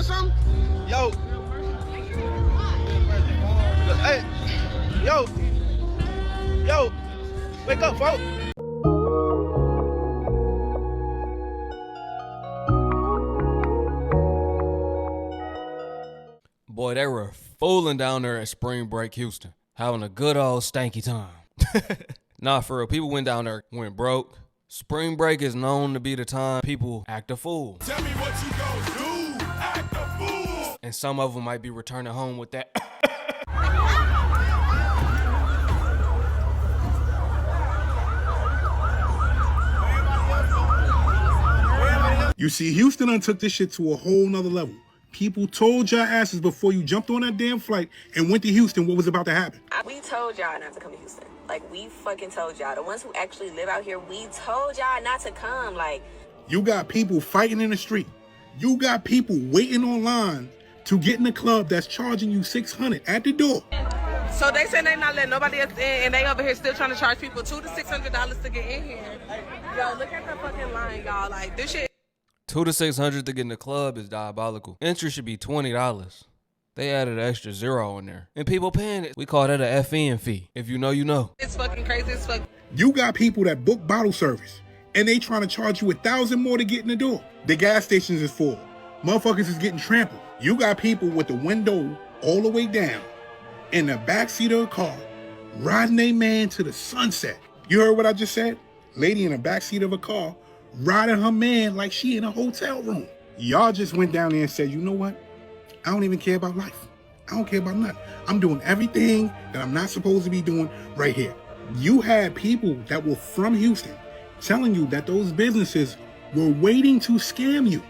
something? Yo. Hey. Yo. Yo. Wake up, folks. Boy, they were fooling down there at Spring Break, Houston, having a good old stanky time. Nah, for real, people went down there, went broke. Spring Break is known to be the time people act a fool. Tell me what you gonna do, act a fool. And some of them might be returning home with that. You see, Houston done took this shit to a whole nother level. People told y'all asses before you jumped on that damn flight and went to Houston what was about to happen. We told y'all not to come to Houston. Like, we fucking told y'all. The ones who actually live out here, we told y'all not to come. Like, you got people fighting in the street. You got people waiting online to get in the club that's charging you $600 at the door. So they say they not letting nobody else in, and they over here still trying to charge people $200 to $600 to get in here. Yo, look at the fucking line, y'all. Like, this shit. $200 to $600 to get in the club is diabolical. Entry should be $20. They added an extra zero in there. And people paying it. We call that a FN fee. If you know, you know. It's fucking crazy as fuck. You got people that book bottle service, and they trying to charge you $1,000 more to get in the door. The gas stations is full. Motherfuckers is getting trampled. You got people with the window all the way down in the backseat of a car, riding a man to the sunset. You heard what I just said? Lady in the backseat of a car, riding her man like she in a hotel room. Y'all just went down there and said, you know what? I don't even care about life. I don't care about nothing. I'm doing everything that I'm not supposed to be doing right here. You had people that were from Houston telling you that those businesses were waiting to scam you,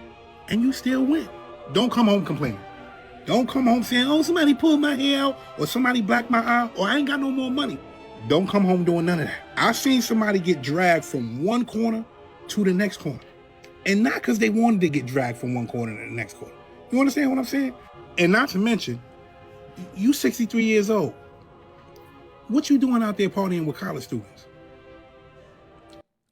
and you still went. Don't come home complaining. Don't come home saying, oh, somebody pulled my hair out, or somebody blacked my eye, or I ain't got no more money. Don't come home doing none of that. I've seen somebody get dragged from one corner to the next corner. And not because they wanted to get dragged from one corner to the next corner. You understand what I'm saying? And not to mention, you 63 years old. What you doing out there partying with college students?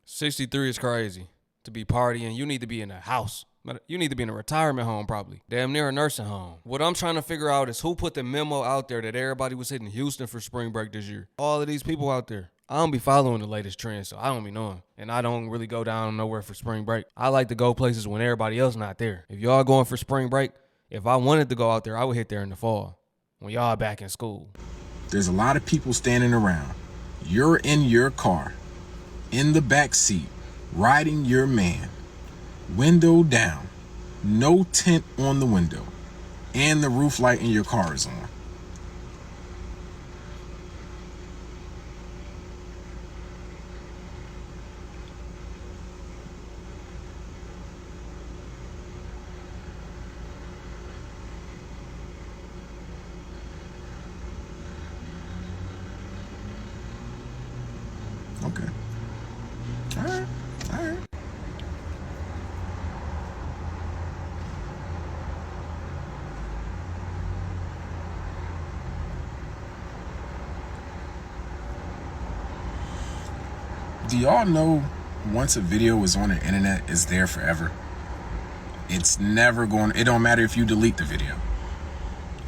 63 is crazy. To be partying, you need to be in a house. You need to be in a retirement home, probably. Damn near a nursing home. What I'm trying to figure out is who put the memo out there that everybody was hitting Houston for spring break this year. All of these people out there. I don't be following the latest trends, so I don't be knowing. And I don't really go down nowhere for spring break. I like to go places when everybody else not there. If y'all going for spring break, if I wanted to go out there, I would hit there in the fall when y'all back in school. There's a lot of people standing around. You're in your car, in the back seat, riding your man, window down, no tint on the window, and the roof light in your car is on. Okay. All right. All right. Do y'all know once a video is on the internet, it's there forever? It's never going, it don't matter if you delete the video.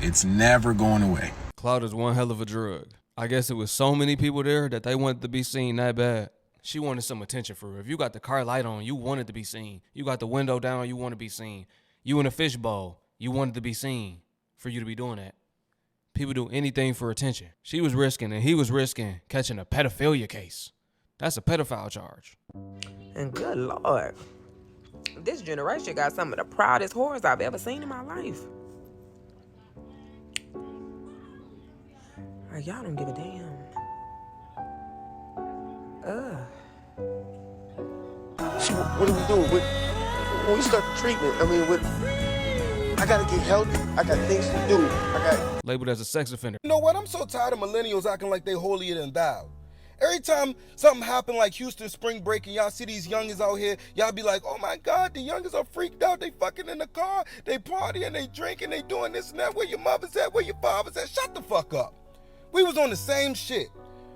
It's never going away. Clout is one hell of a drug. I guess it was so many people there that they wanted to be seen that bad. She wanted some attention for her. If you got the car light on, you wanted to be seen. You got the window down, you want to be seen. You in a fishbowl, you wanted to be seen for you to be doing that. People do anything for attention. She was risking and he was risking catching a pedophilia case. That's a pedophile charge. And good Lord, this generation got some of the proudest whores I've ever seen in my life. Like, y'all don't give a damn. So what do we do? When we start the treatment, I mean, I gotta get healthy. I got things to do. Labeled as a sex offender. You know what? I'm so tired of millennials acting like they holier than thou. Every time something happen like Houston spring break and y'all see these youngins out here, y'all be like, oh my God, the youngins are freaked out. They fucking in the car, they partying, they drinking, they doing this and that. Where your mother's at, where your father's at? Shut the fuck up. We was on the same shit.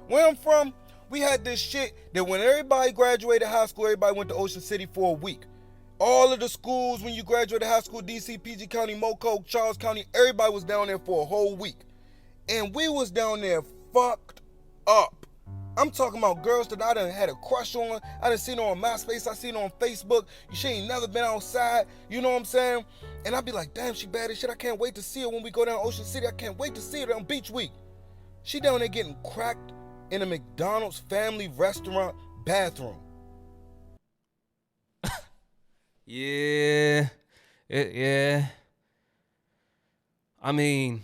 Where I'm from, we had this shit that when everybody graduated high school, everybody went to Ocean City for a week. All of the schools when you graduated high school, DC, PG County, Moco, Charles County, everybody was down there for a whole week. And we was down there fucked up. I'm talking about girls that I done had a crush on. I done seen her on MySpace. I seen her on Facebook. She ain't never been outside. You know what I'm saying? And I be like, damn, she bad as shit. I can't wait to see her when we go down Ocean City. I can't wait to see her on Beach Week. She down there getting cracked in a McDonald's family restaurant bathroom. Yeah. Yeah. I mean,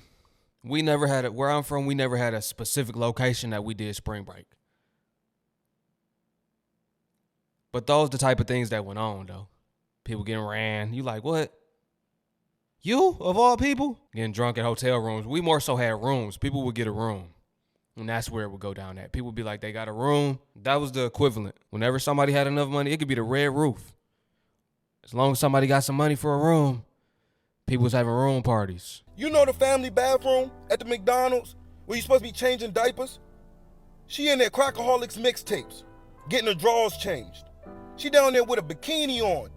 we never had where I'm from, we never had a specific location that we did spring break. But those the type of things that went on, though. People getting ran. You like, what? You, of all people? Getting drunk at hotel rooms. We more so had rooms. People would get a room. And that's where it would go down at. People would be like, they got a room. That was the equivalent. Whenever somebody had enough money, it could be the red roof. As long as somebody got some money for a room, people was having room parties. You know the family bathroom at the McDonald's where you supposed to be changing diapers? She in there Crackaholics mixtapes, getting her drawers changed. She down there with a bikini on.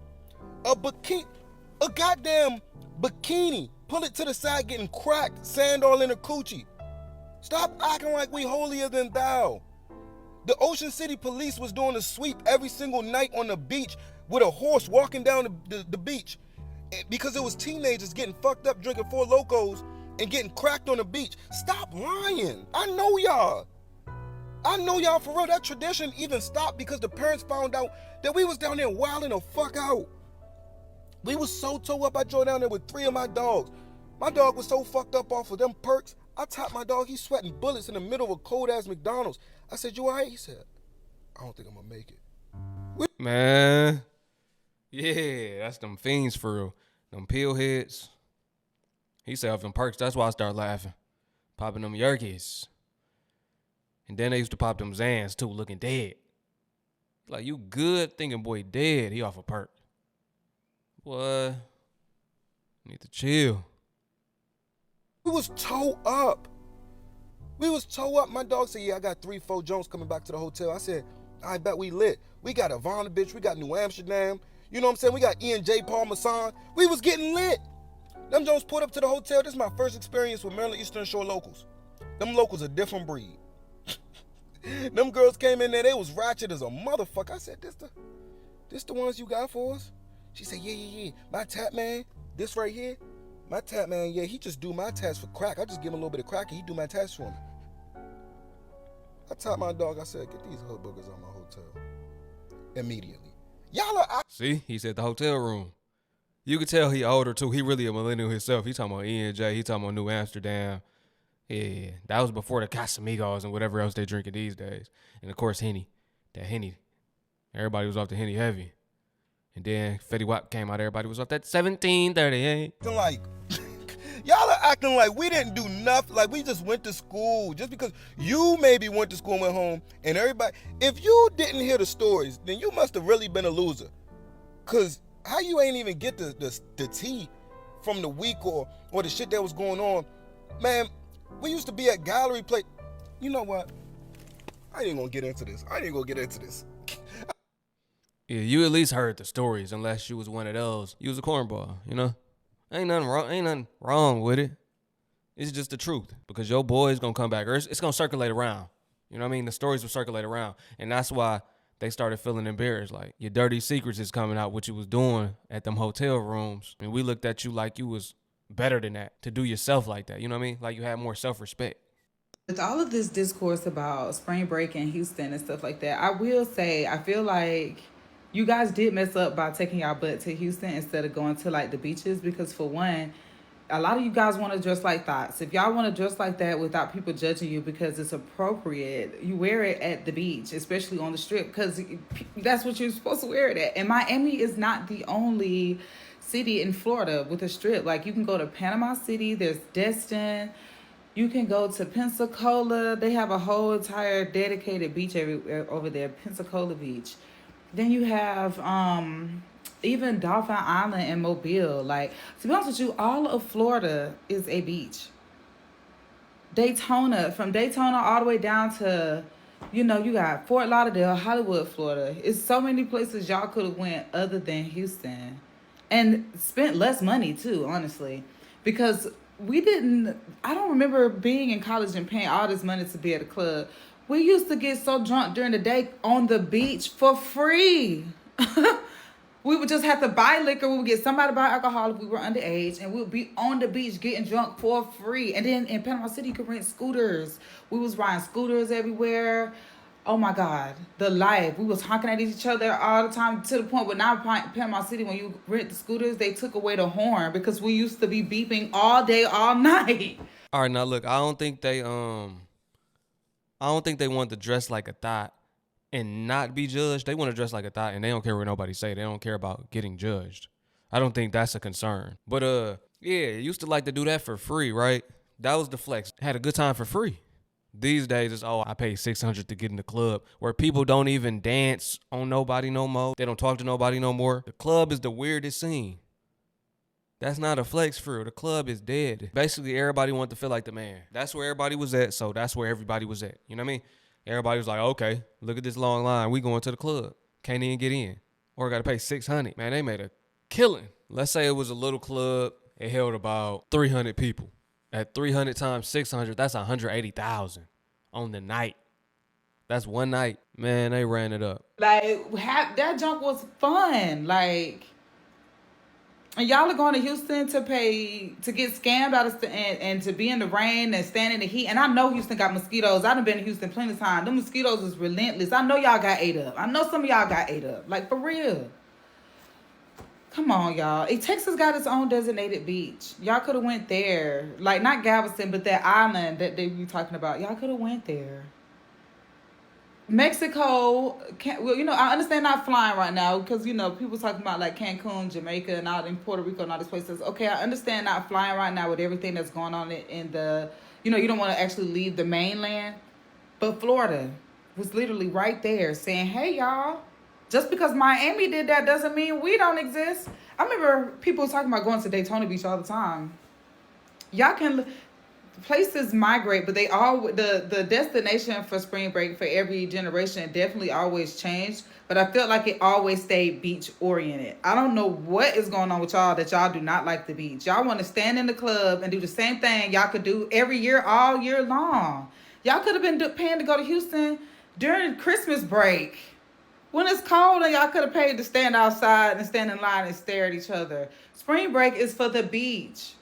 A goddamn bikini. Pull it to the side, getting cracked, sand all in her coochie. Stop acting like we holier than thou. The Ocean City police was doing a sweep every single night on the beach with a horse walking down the beach because it was teenagers getting fucked up drinking Four Locos and getting cracked on the beach. Stop lying. I know y'all for real. That tradition even stopped because the parents found out that we was down there wilding the fuck out. We was so tore up. I drove down there with 3 of my dogs. My dog was so fucked up off of them perks. I tapped my dog. He's sweating bullets in the middle of a cold ass McDonald's. I said, "You all right?" He said, "I don't think I'm gonna make it." Man. Yeah, that's them fiends for real. Them pill heads. He said off them perks. That's why I started laughing. Popping them Yerkes. And then they used to pop them Zans too, looking dead. Like, you good thinking boy dead. He off a perk. Boy, need to chill. We was toe up. My dog said, "Yeah, I got 3-4 Jones coming back to the hotel." I said, "I bet we lit. We got Havana, bitch. We got New Amsterdam. You know what I'm saying? We got E&J Parmesan. We was getting lit." Them Jones pulled up to the hotel. This is my first experience with Maryland Eastern Shore locals. Them locals a different breed. Them girls came in there. They was ratchet as a motherfucker. I said, this the ones you got for us?" She said, yeah. My tap man, this right here, my tap man, yeah, he just do my tats for crack. I just give him a little bit of crack and he do my tats for me. I tapped my dog. I said, "Get these hood boogers on my hotel." Immediately. Y'all are... See, he said the hotel room. You could tell he older too. He really a millennial himself. He talking about E&J. He talking about New Amsterdam. Yeah, that was before the Casamigos and whatever else they drinking these days. And of course, Henny. That Henny. Everybody was off the Henny heavy. And then Fetty Wap came out. Everybody was off that 1738. Like, y'all are acting like we didn't do nothing. Like we just went to school. Just because you maybe went to school and went home and everybody. If you didn't hear the stories, then you must have really been a loser. Because how you ain't even get the tea from the week or the shit that was going on. Man, we used to be at gallery play. You know what? I ain't gonna get into this. Yeah, you at least heard the stories, unless you was one of those. You was a cornball, you know? Ain't nothing wrong with it. It's just the truth. Because your boy's gonna come back, or it's gonna circulate around. You know what I mean? The stories will circulate around. And that's why they started feeling embarrassed. Like, your dirty secrets is coming out, what you was doing at them hotel rooms. And we looked at you like you was better than that, to do yourself like that. You know what I mean? Like you had more self-respect. With all of this discourse about spring break in Houston and stuff like that, I will say, I feel like you guys did mess up by taking y'all butt to Houston instead of going to like the beaches, because for one, a lot of you guys want to dress like thoughts. If y'all want to dress like that without people judging you because it's appropriate, you wear it at the beach, especially on the strip, because that's what you're supposed to wear it at. And Miami is not the only city in Florida with a strip. Like, you can go to Panama City, there's Destin, you can go to Pensacola. They have a whole entire dedicated beach over there, Pensacola Beach. Then you have even Dolphin Island and Mobile. Like, to be honest with you, all of Florida is a beach. From Daytona all the way down to You know, you got Fort Lauderdale, Hollywood, Florida. It's so many places y'all could have went other than Houston, and spent less money too, honestly, because we didn't. I don't remember being in college and paying all this money to be at a club. We used to get so drunk during the day on the beach for free. We would just have to buy liquor. We would get somebody to buy alcohol if we were underage, and we would be on the beach getting drunk for free. And then in Panama City, you could rent scooters. We was riding scooters everywhere. Oh my God, the life. We was honking at each other all the time, to the point where now Panama City, when you rent the scooters, they took away the horn because we used to be beeping all day, all night. All right, now look, I don't think they want to dress like a thot and not be judged. They want to dress like a thot and they don't care what nobody say. They don't care about getting judged. I don't think that's a concern. But yeah, used to like to do that for free, right? That was the flex. Had a good time for free. These days it's, oh, I paid $600 to get in the club, where people don't even dance on nobody no more. They don't talk to nobody no more. The club is the weirdest scene. That's not a flex for real. The club is dead. Basically, everybody wanted to feel like the man. That's where everybody was at, so that's where everybody was at. You know what I mean? Everybody was like, okay, look at this long line. We going to the club. Can't even get in. Or got to pay $600. Man, they made a killing. Let's say it was a little club. It held about 300 people. At 300 times 600, that's 180,000 on the night. That's one night. Man, they ran it up. Like, that junk was fun. Like, and y'all are going to Houston to get scammed out of and to be in the rain and stand in the heat. And I know Houston got mosquitoes. I've been to Houston plenty of times. Them mosquitoes is relentless. I know y'all got ate up. I know some of y'all got ate up. Like, for real. Come on, y'all. Texas got its own designated beach. Y'all could have went there. Like, not Galveston, but that island that they be talking about. Y'all could have went there. Mexico, well, you know, I understand not flying right now because, you know, people talking about like Cancun, Jamaica, and out in Puerto Rico and all these places. Okay, I understand not flying right now with everything that's going on in the, you know, you don't want to actually leave the mainland. But Florida was literally right there saying, hey, y'all, just because Miami did that doesn't mean we don't exist. I remember people talking about going to Daytona Beach all the time. Y'all can... Places migrate, but they all the destination for spring break for every generation definitely always changed. But I felt like it always stayed beach oriented. I don't know what is going on with y'all that y'all do not like the beach. Y'all want to stand in the club and do the same thing y'all could do every year, all year long. Y'all could have been paying to go to Houston during Christmas break when it's cold, and y'all could have paid to stand outside and stand in line and stare at each other. Spring break is for the beach.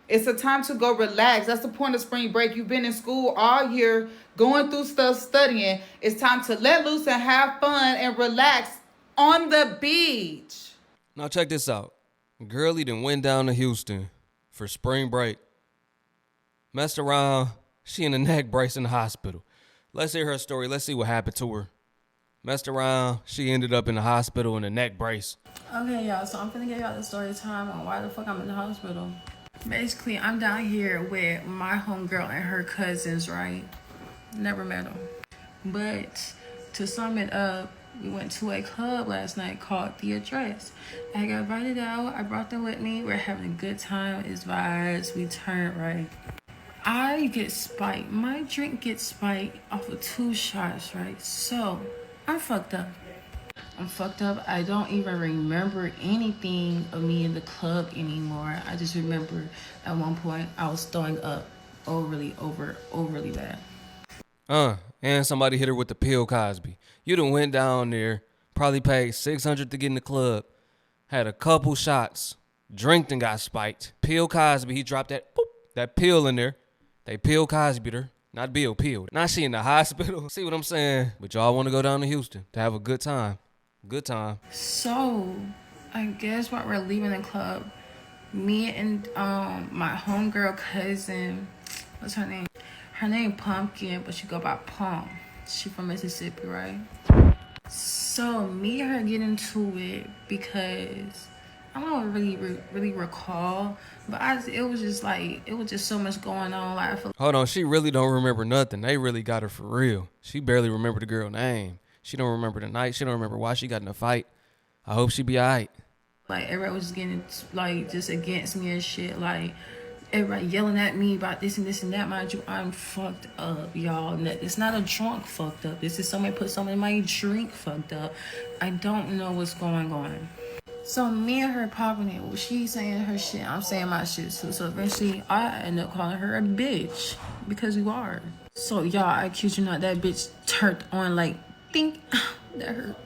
It's a time to go relax. That's the point of spring break. You've been in school all year, going through stuff, studying. It's time to let loose and have fun and relax on the beach. Now check this out. Girlie done went down to Houston for spring break. Messed around. She in a neck brace in the hospital. Let's hear her story. Let's see what happened to her. Messed around. She ended up in the hospital in a neck brace. Okay, y'all. So I'm finna give y'all the story time on why the fuck I'm in the hospital. Basically, I'm down here with my homegirl and her cousins, right? Never met them. But to sum it up, we went to a club last night called The Address. I got invited out. I brought them with me. We're having a good time. It's vibes. We turned right. I get spiked. My drink gets spiked off of 2 shots, right? So, I'm fucked up. I don't even remember anything of me in the club anymore. I just remember at one point I was throwing up overly bad. And somebody hit her with the pill Cosby. You done went down there, probably paid $600 to get in the club, had a couple shots, drank and got spiked. Pill Cosby, he dropped that pill in there. They pill Cosby'd her. Not Bill peeled. Now she in the hospital. See what I'm saying? But y'all want to go down to Houston to have a good time. Good time. So, I guess while we're leaving the club, me and my homegirl cousin, what's her name? Her name Pumpkin, but she go by Pump. She from Mississippi, right? So, me and her get into it because I don't really recall, but it was just so much going on. Like, I feel Hold on, she really don't remember nothing. They really got her for real. She barely remember the girl name. She don't remember the night. She don't remember why she got in a fight. I hope she be all right. Like, everybody was just getting, like, just against me and shit. Like, everybody yelling at me about this and this and that. Mind you, I'm fucked up, y'all. It's not a drunk fucked up. This is somebody put something in my drink fucked up. I don't know what's going on. So me and her popping it. Well, she's saying her shit. I'm saying my shit too. So eventually I end up calling her a bitch because you are. So y'all, I kid you not, that bitch turned on like, think that hurt.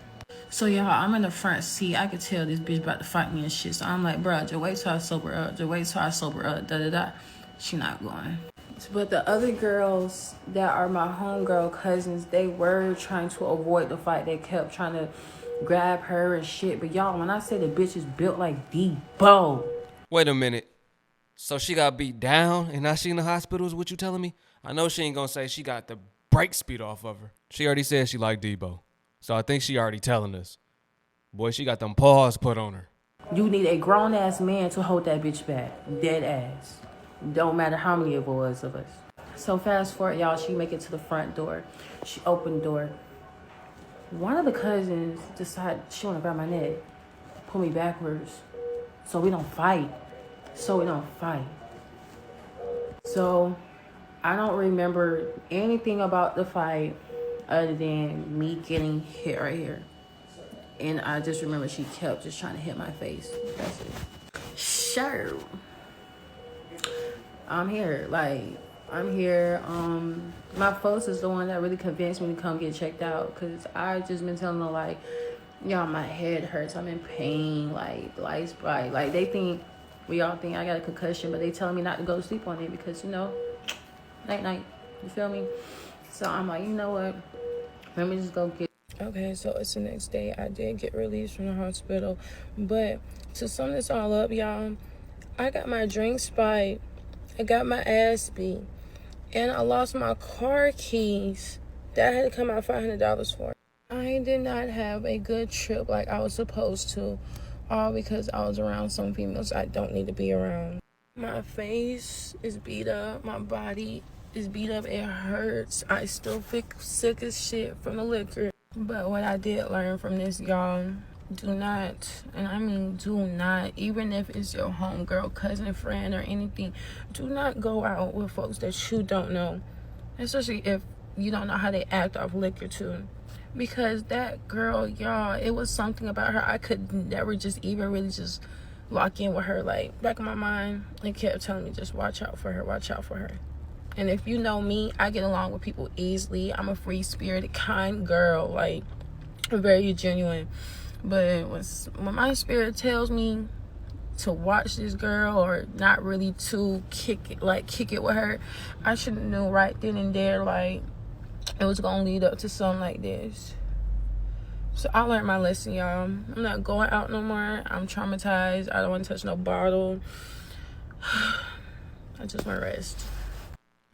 So y'all, I'm in the front seat. I could tell this bitch about to fight me and shit. So I'm like, bruh, just wait till I sober up. Just wait till I sober up. Da da da. She not going. But the other girls that are my homegirl cousins, they were trying to avoid the fight. They kept trying to grab her and shit. But y'all, when I say the bitch is built like Debo. Wait a minute. So she got beat down and now she in the hospital is what you telling me? I know she ain't gonna say she got the break speed off of her. She already said she liked Debo. So I think she already telling us. Boy, she got them paws put on her. You need a grown-ass man to hold that bitch back. Dead ass. Don't matter how many it was of us. So fast forward, y'all, she make it to the front door. She opened the door. One of the cousins decided she want to grab my neck, pull me backwards, so we don't fight. So I don't remember anything about the fight other than me getting hit right here. And I just remember she kept just trying to hit my face. That's it. Sure. I'm here. My folks is the one that really convinced me to come get checked out. Because I just been telling them, like, y'all, my head hurts. I'm in pain. Like, lights bright. Like, we all think I got a concussion. But they telling me not to go to sleep on it. Because, night. You feel me? So I'm like, you know what? Let me just go get. Okay, so it's the next day. I did get released from the hospital. But to sum this all up, y'all, I got my drink spiked. I got my ass beat. And I lost my car keys that I had to come out $500 for. I did not have a good trip like I was supposed to. All because I was around some females I don't need to be around. My face is beat up. My body is beat up. It hurts. I still feel sick as shit from the liquor. But what I did learn from this, y'all, do not, and I mean do not, even if it's your homegirl, cousin, friend, or anything, do not go out with folks that you don't know, especially if you don't know how they act off liquor too. Because that girl, y'all, it was something about her. I could never just even really just lock in with her. Like, back in my mind, it kept telling me, just watch out for her. And if you know me, I get along with people easily. I'm a free-spirited, kind girl. Like, I'm very genuine. But when my spirit tells me to watch this girl or not really to kick it with her, I should have known right then and there, like, it was going to lead up to something like this. So I learned my lesson, y'all. I'm not going out no more. I'm traumatized. I don't want to touch no bottle. I just want to rest.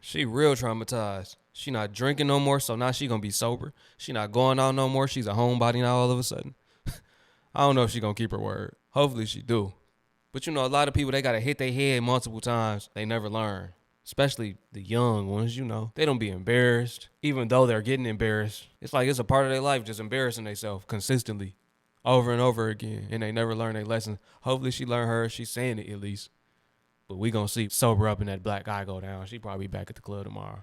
She real traumatized. She not drinking no more, so now she gonna be sober. She not going out no more. She's a homebody now all of a sudden. I don't know if she gonna keep her word. Hopefully she do. But a lot of people, they gotta hit their head multiple times. They never learn. Especially the young ones, They don't be embarrassed, even though they're getting embarrassed. It's like it's a part of their life, just embarrassing themselves consistently, over and over again, and they never learn their lesson. Hopefully she learned hers. She's saying it at least. But we gonna see sober up and that black guy go down. She probably back at the club tomorrow.